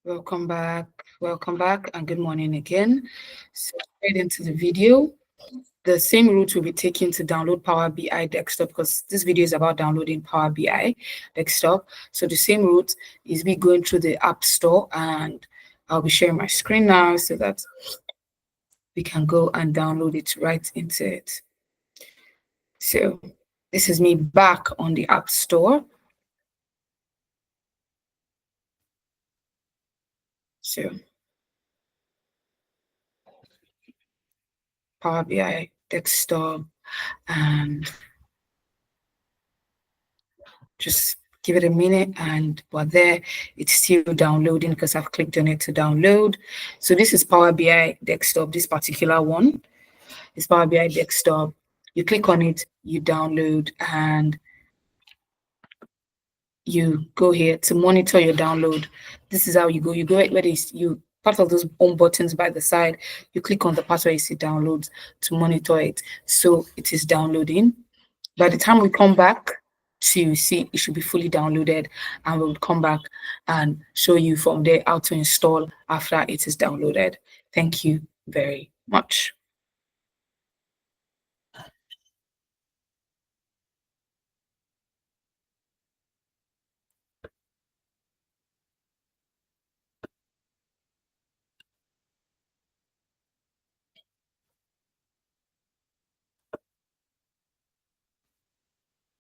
Welcome back, and good morning again. So straight into the video. The same route will be taken to download Power BI desktop because this video is about downloading Power BI desktop. So the same route is me going through the App Store, and I'll be sharing my screen now so that we can go and download it right into it. So this is me back on the App Store. So Power BI desktop, and just give it a minute, and while there, it's still downloading because I've clicked on it to download. So this is Power BI desktop. This particular one is Power BI desktop. You click on it, you download, and you go here to monitor your download. This is how you go. You go where you part of those home buttons by the side. You click on the part where you see downloads to monitor it. So it is downloading. By the time we come back to see, it should be fully downloaded, and we'll come back and show you from there how to install after it is downloaded. Thank you very much.